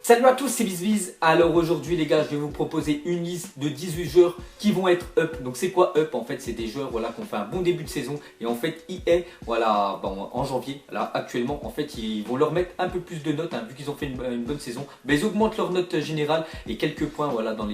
Salut à tous, c'est BizViz. Alors aujourd'hui les gars, je vais vous proposer une liste de 18 joueurs qui vont être up. Donc c'est quoi up? En fait c'est des joueurs voilà, qui ont fait un bon début de saison. Et en fait EA, voilà, bon, en janvier, là actuellement, en fait ils vont leur mettre un peu plus de notes, hein, vu qu'ils ont fait une bonne saison. Mais ils augmentent leur note générale et quelques points voilà, dans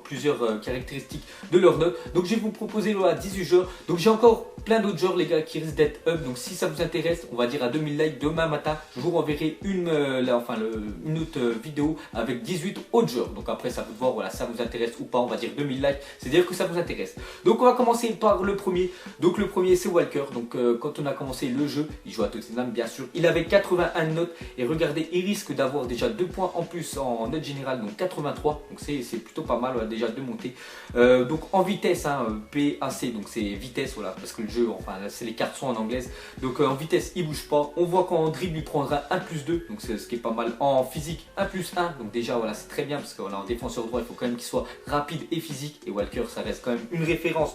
plusieurs caractéristiques de leur note. Donc je vais vous proposer voilà, 18 joueurs. Donc j'ai encore plein d'autres joueurs les gars qui risquent d'être up. Donc si ça vous intéresse, on va dire à 2000 likes demain matin, je vous renverrai une autre vidéo avec 18 autres joueurs. Donc après ça vous de voir voilà, ça vous intéresse ou pas, on va dire 2000 likes, c'est dire que ça vous intéresse. Donc on va commencer par le premier. Donc le premier c'est Walker. Donc quand on a commencé le jeu, il joue à Tottenham bien sûr. Il avait 81 notes et regardez, il risque d'avoir déjà 2 points en plus en note générale, donc 83. Donc c'est plutôt pas mal voilà, déjà de monter. Donc en vitesse, hein, PAC, donc c'est vitesse voilà, parce que le jeu, enfin c'est les cartes sont en anglaise. Donc en vitesse il bouge pas. On voit qu'en dribble il prendra 1+2, donc c'est ce qui est pas mal. En physique 1+1, donc déjà voilà c'est très bien parce que voilà, en défenseur droit il faut quand même qu'il soit rapide et physique, et Walker ça reste quand même une référence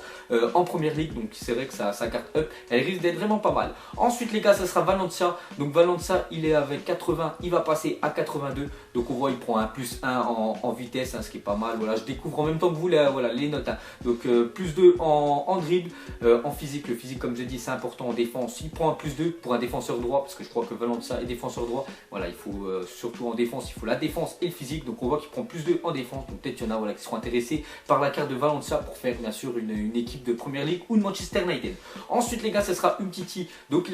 en première ligue, donc c'est vrai que sa carte up elle risque d'être vraiment pas mal. Ensuite les gars ça sera Valencia. Donc Valencia il est avec 80, il va passer à 82, donc on voit il prend un +1 en vitesse, hein, ce qui est pas mal. Voilà, je découvre en même temps que vous voilà, les notes, hein. Donc +2 en dribble, en physique, le physique comme j'ai dit c'est important. En défense il prend un +2 pour un défenseur droit, parce que je crois que Valencia est défenseur droit. Voilà, il faut surtout en défense, il faut la défense et le physique. Donc on voit qu'il prend +2 en défense. Donc peut-être qu'il y en a voilà, qui seront intéressés par la carte de Valencia pour faire bien sûr une équipe de Première Ligue ou de Manchester United. Ensuite les gars ça sera Umtiti. Donc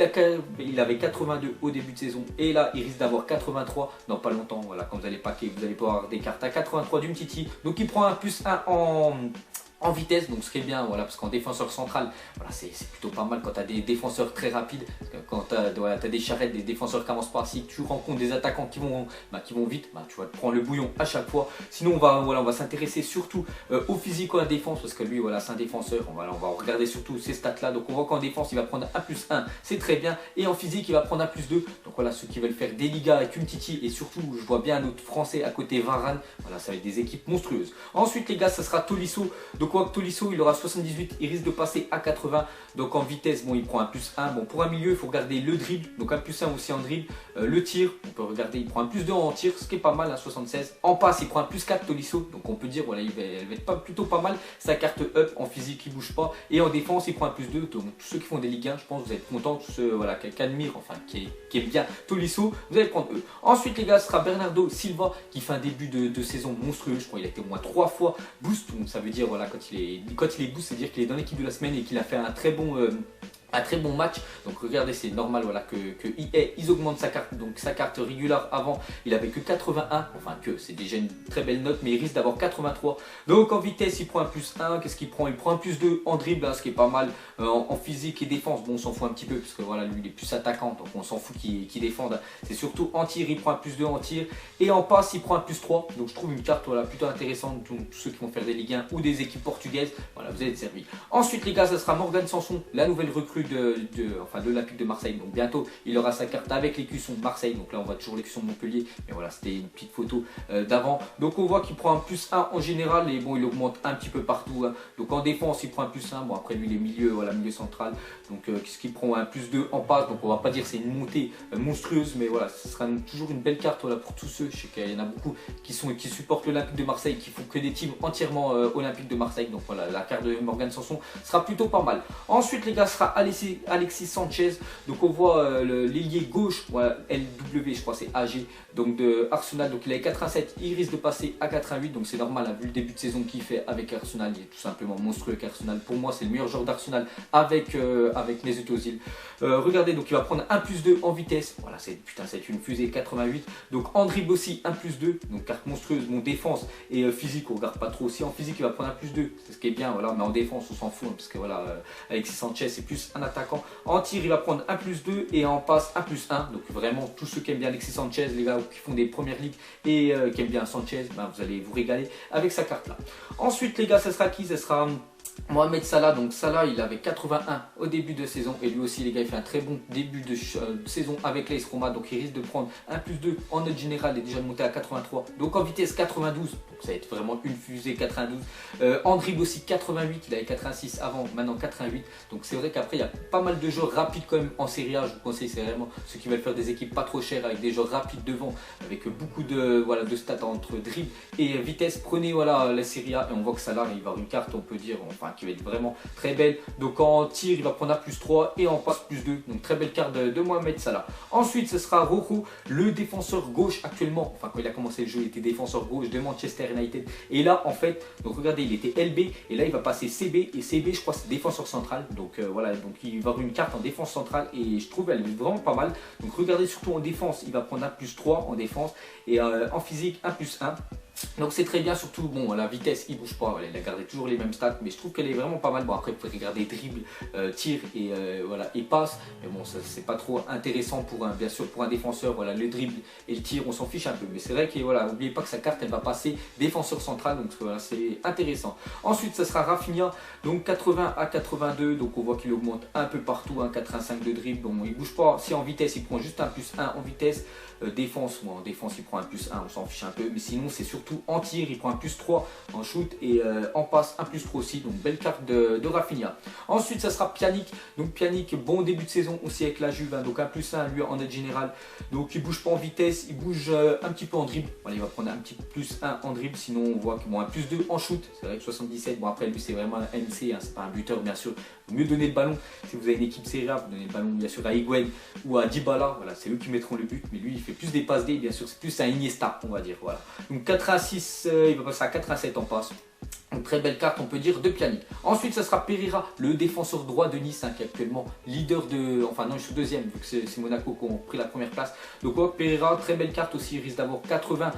il avait 82 au début de saison et là il risque d'avoir 83 dans pas longtemps. Voilà, quand vous allez paquer vous allez pouvoir avoir des cartes à 83 d'Umtiti. Donc il prend un +1 en vitesse, donc ce qui est bien, voilà, parce qu'en défenseur central, voilà, c'est plutôt pas mal quand tu as des défenseurs très rapides, quand tu as, voilà, des charrettes, des défenseurs qui avancent pas, si tu rencontres des attaquants qui vont vite, tu vas te prendre le bouillon à chaque fois. Sinon on va s'intéresser surtout au physique ou à la défense, parce que lui voilà, c'est un défenseur, on va regarder surtout ces stats là. Donc on voit qu'en défense il va prendre un +1, c'est très bien, et en physique il va prendre un +2. Donc voilà, ceux qui veulent faire des ligas avec Umtiti, et surtout je vois bien un autre français à côté, Varane, voilà, ça va être des équipes monstrueuses. Ensuite les gars ça sera Tolisso. Donc Tolisso il aura 78, il risque de passer à 80. Donc en vitesse bon il prend un +1. Bon pour un milieu il faut regarder le dribble, donc un +1 aussi en dribble. Le tir on peut regarder, il prend un +2 en tir, ce qui est pas mal à 76. En passe il prend un +4 Tolisso, donc on peut dire voilà elle va être plutôt pas mal. Sa carte up, en physique il bouge pas, et en défense il prend un +2. Donc tous ceux qui font des Ligue 1 je pense que vous êtes contents, tous ceux voilà, qui admirent, enfin qui aiment bien Tolisso, vous allez prendre eux. Ensuite les gars ce sera Bernardo Silva qui fait un début de saison monstrueux. Je crois qu'il a été au moins 3 fois boost, donc ça veut dire voilà, quand il est boost, c'est-à-dire qu'il est dans l'équipe de la semaine et qu'il a fait un très bon match. Donc regardez, c'est normal voilà, que EA ils augmentent sa carte. Donc sa carte régulière avant il avait que 81, enfin que c'est déjà une très belle note, mais il risque d'avoir 83. Donc en vitesse il prend un +1. Qu'est-ce qu'il prend? Il prend un +2 en dribble, hein, ce qui est pas mal. En physique et défense bon on s'en fout un petit peu, parce que voilà lui il est plus attaquant, donc on s'en fout qu'il défende. C'est surtout en tir, il prend un +2 en tir, et en passe il prend un +3. Donc je trouve une carte voilà, plutôt intéressante. Donc tous ceux qui vont faire des Ligue 1 ou des équipes portugaises, voilà, vous allez être servis. Ensuite les gars ça sera Morgan Sanson, la nouvelle recrue de l'Olympique de Marseille. Donc bientôt il aura sa carte avec l'écusson de Marseille. Donc là on voit toujours l'écusson de Montpellier, mais voilà c'était une petite photo d'avant. Donc on voit qu'il prend un +1 en général, et bon il augmente un petit peu partout, hein. Donc en défense il prend un +1. Bon après lui les milieux, voilà, milieu central, donc qu'est-ce qu'il prend? Un +2 en passe. Donc on va pas dire c'est une montée monstrueuse, mais voilà ce sera toujours une belle carte voilà, pour tous ceux. Je sais qu'il y en a beaucoup qui supportent l'Olympique de Marseille, qui font que des teams entièrement Olympique de Marseille. Donc voilà, la carte de Morgan Sanson sera plutôt pas mal. Ensuite les gars ce sera Alexis Sanchez. Donc on voit l'ailier gauche, voilà, LW je crois c'est AG, donc de Arsenal. Donc il est 87, il risque de passer à 88. Donc c'est normal, hein, vu le début de saison qu'il fait avec Arsenal, il est tout simplement monstrueux avec Arsenal. Pour moi c'est le meilleur joueur d'Arsenal avec Mesut Özil. Regardez, donc il va prendre un +2 en vitesse. Voilà, c'est une fusée 88. Donc en dribble aussi un +2, donc carte monstrueuse. Mon défense et physique on regarde pas trop. Aussi en physique il va prendre un +2, c'est ce qui est bien, voilà, mais en défense on s'en fout, hein, parce que voilà, Alexis Sanchez c'est plus un attaquant. En tir il va prendre un +2, et en passe un +1. Donc vraiment tous ceux qui aiment bien Alexis Sanchez, les gars qui font des premières ligues et qui aiment bien Sanchez, vous allez vous régaler avec sa carte là. Ensuite les gars ça sera qui? Ça sera Mohamed Salah, donc Salah il avait 81 au début de saison et lui aussi les gars il fait un très bon début de saison avec l'AS Roma, donc il risque de prendre un plus 2 en note générale et déjà de monter à 83, donc en vitesse 92, donc ça va être vraiment une fusée 92, en dribble aussi 88, il avait 86 avant, maintenant 88, donc c'est vrai qu'après il y a pas mal de joueurs rapides quand même en Serie A, je vous conseille, c'est vraiment ceux qui veulent faire des équipes pas trop chères avec des joueurs rapides devant, avec beaucoup de, voilà, de stats entre dribble et vitesse, prenez voilà, la Serie A et on voit que Salah il va avoir une carte on peut dire, enfin qui va être vraiment très belle. Donc en tir, il va prendre un plus 3 et en passe plus 2. Donc très belle carte de Mohamed Salah. Ensuite, ce sera Rojo, le défenseur gauche actuellement. Enfin, quand il a commencé le jeu, il était défenseur gauche de Manchester United. Et là, en fait, donc regardez, il était LB et là, il va passer CB. Et CB, je crois, c'est défenseur central. Donc voilà, donc il va avoir une carte en défense centrale et je trouve elle est vraiment pas mal. Donc regardez, surtout en défense, il va prendre un plus 3 en défense et en physique, un plus 1. Donc c'est très bien, surtout bon la vitesse il bouge pas, voilà, il a gardé toujours les mêmes stats, mais je trouve qu'elle est vraiment pas mal. Bon après vous pouvez regarder dribble, tir et voilà et passe, mais bon ça c'est pas trop intéressant pour un, bien sûr pour un défenseur, voilà le dribble et le tir on s'en fiche un peu, mais c'est vrai que voilà n'oubliez pas que sa carte elle va passer défenseur central, donc voilà c'est intéressant. Ensuite ça sera Rafinha, donc 80 à 82, donc on voit qu'il augmente un peu partout, hein, 85 de dribble, bon il bouge pas, si en vitesse il prend juste un plus 1 en vitesse. Défense, en défense il prend un plus 1, on s'en fiche un peu, mais sinon c'est surtout en tir, il prend un plus 3 en shoot et en passe un plus 3 aussi, donc belle carte de Rafinha. Ensuite ça sera Pjanic, donc Pjanic bon début de saison aussi avec la Juve, hein, donc un plus 1 lui en aide générale, donc il bouge pas en vitesse, il bouge un petit peu en dribble, voilà, il va prendre un petit plus 1 en dribble, sinon on voit que bon un plus 2 en shoot, c'est vrai que 77, bon après lui c'est vraiment un MC, hein, c'est pas un buteur bien sûr, il vaut mieux donner le ballon, si vous avez une équipe Serie A, vous donnez le ballon bien sûr à Higuain ou à Dybala, voilà, c'est eux qui mettront le but, mais lui il fait plus des passes D, bien sûr c'est plus un Iniesta on va dire, voilà. Donc 86, il va passer à 87 en passe. Une très belle carte, on peut dire, de Pjanic. Ensuite, ça sera Pereira, le défenseur droit de Nice, hein, qui est actuellement leader de... Enfin, non, je suis deuxième, vu que c'est Monaco qui ont pris la première place. Donc, ouais, Pereira, très belle carte aussi. Il risque d'avoir 80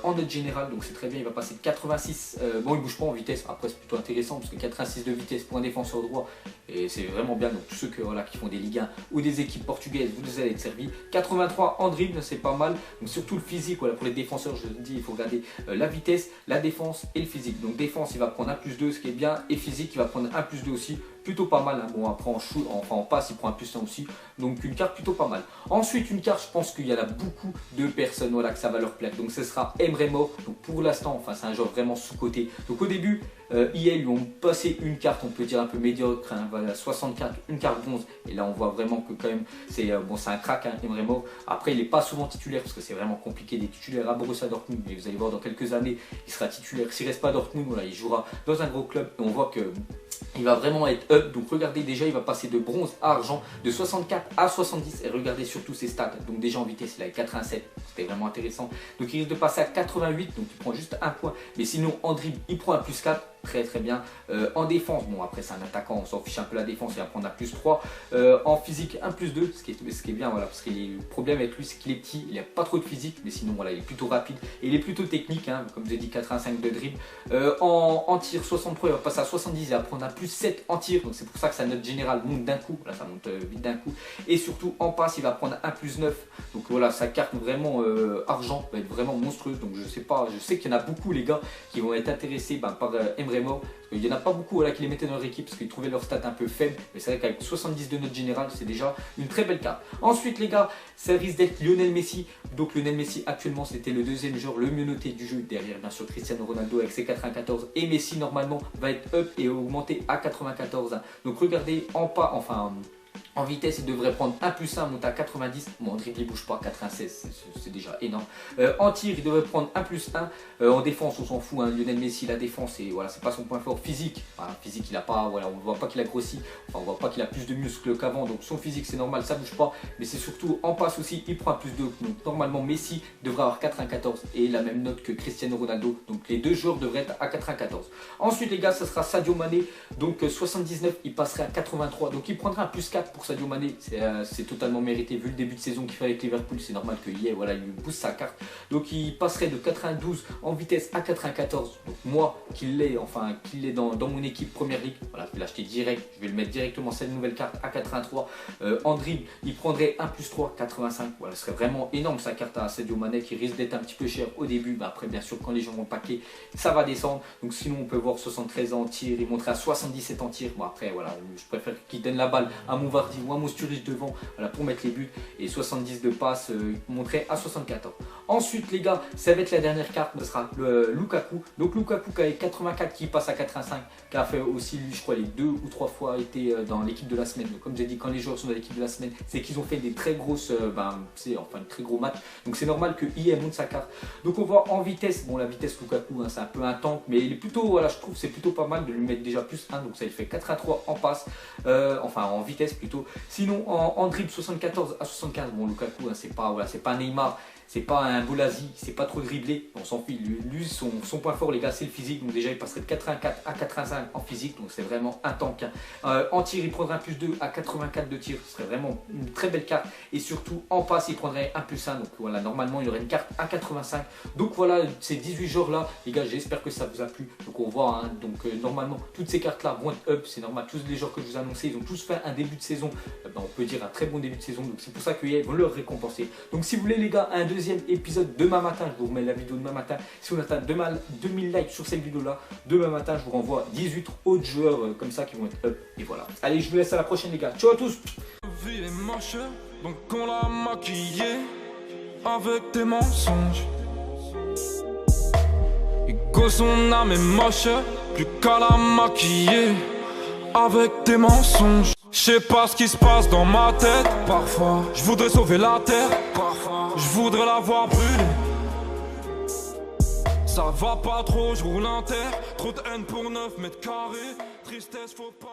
en note générale, donc c'est très bien. Il va passer de 86. Bon, il ne bouge pas en vitesse. Après, c'est plutôt intéressant, parce que 86 de vitesse pour un défenseur droit, et c'est vraiment bien. Donc, tous ceux que, voilà, qui font des Ligue 1 ou des équipes portugaises, vous allez être servis. 83 en dribble, c'est pas mal. Donc, surtout le physique, voilà, pour les défenseurs, je le dis, il faut regarder la vitesse, la défense et le physique. Donc, défense, il va prendre un plus 2, ce qui est bien, et physique, il va prendre un plus 2 aussi, plutôt pas mal, hein. Bon après en shoot, enfin en passe, il prend un plus 1 aussi, donc une carte plutôt pas mal. Ensuite une carte, je pense qu'il y en a beaucoup de personnes, voilà, que ça va leur plaire, donc ce sera Emre Mor, donc pour l'instant, enfin c'est un joueur vraiment sous-coté. Donc au début, EA lui ont passé une carte, on peut dire un peu médiocre, hein, voilà, 64, une carte bronze, et là on voit vraiment que quand même, c'est bon, c'est un crack, hein, Emre Mor. Après il n'est pas souvent titulaire, parce que c'est vraiment compliqué des titulaires à Borussia Dortmund, mais vous allez voir dans quelques années, il sera titulaire, s'il ne reste pas à Dortmund, voilà, il jouera dans un gros club, et on voit que il va vraiment être up, donc regardez déjà il va passer de bronze à argent, de 64 à 70 et regardez surtout ses stats, donc déjà en vitesse il avait 87, c'était vraiment intéressant, donc il risque de passer à 88, donc il prend juste un point, mais sinon en dribble il prend un plus 4, très très bien, en défense, bon après c'est un attaquant, on s'en fiche un peu la défense, il va prendre un plus 3, en physique un plus 2, ce qui est bien, voilà, parce que le problème avec lui c'est qu'il est petit, il n'a pas trop de physique, mais sinon voilà il est plutôt rapide, et il est plutôt technique, hein, comme je l'ai dit 85 de dribble, en tir 63 il va passer à 70, il va prendre un plus 7 en tir, donc c'est pour ça que sa note générale monte d'un coup, là ça monte vite d'un coup, et surtout en passe il va prendre un plus 9, donc voilà sa carte vraiment argent va être vraiment monstrueuse, donc je sais pas, je sais qu'il y en a beaucoup les gars qui vont être intéressés par Emre Mor, parce qu'il n'y en a pas beaucoup, voilà, qui les mettaient dans leur équipe parce qu'ils trouvaient leur stat un peu faible, mais c'est vrai qu'avec 70 de note générale c'est déjà une très belle carte. Ensuite les gars, ça risque d'être Lionel Messi, donc Lionel Messi actuellement c'était le deuxième joueur le mieux noté du jeu, derrière bien sûr Cristiano Ronaldo avec ses 94, et Messi normalement va être up et augmenter à 94, hein. Donc regardez en pas, enfin en vitesse, il devrait prendre un plus 1, monter à 90. Bon, en dribble, il bouge pas, 96, c'est déjà énorme. En tir, il devrait prendre un plus 1. En défense, on s'en fout, hein. Lionel Messi, la défense, et voilà, c'est pas son point fort. Physique, enfin, physique, il a pas, voilà, on ne voit pas qu'il a grossi, enfin, on voit pas qu'il a plus de muscles qu'avant, donc son physique, c'est normal, ça bouge pas. Mais c'est surtout en passe aussi, il prend un plus 2. Donc normalement, Messi devrait avoir 94 et la même note que Cristiano Ronaldo. Donc les deux joueurs devraient être à 94. Ensuite, les gars, ça sera Sadio Mané. Donc 79, il passerait à 83. Donc il prendrait un plus 4 pour pour Sadio Mané, c'est totalement mérité vu le début de saison qu'il fait avec Liverpool. C'est normal que hier, voilà, il lui booste sa carte. Donc il passerait de 92 en vitesse à 94. Donc moi, qu'il l'ai dans mon équipe Première Ligue, voilà, je vais l'acheter direct. Je vais le mettre directement cette nouvelle carte à 83. En dribble, il prendrait 1+3, 85. Voilà, ce serait vraiment énorme sa carte à Sadio Mané qui risque d'être un petit peu cher au début. Bah, après, bien sûr, quand les gens vont paquer, ça va descendre. Donc sinon, on peut voir 73 en tir, il monterait à 77 en tir. Bon, après, voilà, je préfère qu'il donne la balle à mon Vardy ou à mon Sturridge devant, voilà, pour mettre les buts. Et 70 de passe, monterait à 64. Ensuite, les gars, ça va être la dernière carte, ce sera le Lukaku. Donc Lukaku qui a 84, qui passe à 85, qui a fait aussi, lui, je crois, les 2 ou 3 fois été dans l'équipe de la semaine. Donc, comme j'ai dit, quand les joueurs sont dans l'équipe de la semaine, c'est qu'ils ont fait des très grosses, c'est enfin un très gros match. Donc c'est normal que IE monte sa carte. Donc on voit en vitesse, bon la vitesse Lukaku, hein, c'est un peu un tank, mais il est plutôt, voilà, je trouve c'est plutôt pas mal de lui mettre déjà plus 1, donc ça lui fait 4 à 3 en passe, enfin en vitesse plutôt. Sinon en dribble 74 à 75, bon Lukaku, hein, c'est pas, voilà, c'est pas Neymar. C'est pas un Bolasi, c'est pas trop dribblé, on s'en fiche. Lui son point fort, les gars, c'est le physique. Donc déjà, il passerait de 84 à 85 en physique, donc c'est vraiment un tank. En tir, il prendrait un +2 à 84 de tir, ce serait vraiment une très belle carte. Et surtout, en passe, il prendrait un +1. Donc voilà, normalement, il y aurait une carte à 85. Donc voilà, ces 18 joueurs-là, les gars, j'espère que ça vous a plu. Donc on voit, hein, donc normalement, toutes ces cartes-là vont être up, c'est normal. Tous les joueurs que je vous ai annoncés, ils ont tous fait un début de saison, on peut dire un très bon début de saison. Donc c'est pour ça qu'ils vont leur récompenser. Donc si vous voulez, les gars, un deuxième épisode demain matin, je vous remets la vidéo demain matin. Si on atteint 2000 likes sur cette vidéo là, demain matin je vous renvoie 18 autres joueurs comme ça qui vont être up. Et voilà, allez, je vous laisse à la prochaine, les gars, ciao à tous. Vie est moche, donc on l'a maquillée avec des mensonges. Et que son âme est moche, plus qu'à la maquiller avec des mensonges. Je sais pas ce qui se passe dans ma tête. Parfois, je voudrais sauver la terre. Parfois, je voudrais la voir brûler. Ça va pas trop, je roule un terre. Trop de haine pour 9 mètres carrés. Tristesse, faut pas.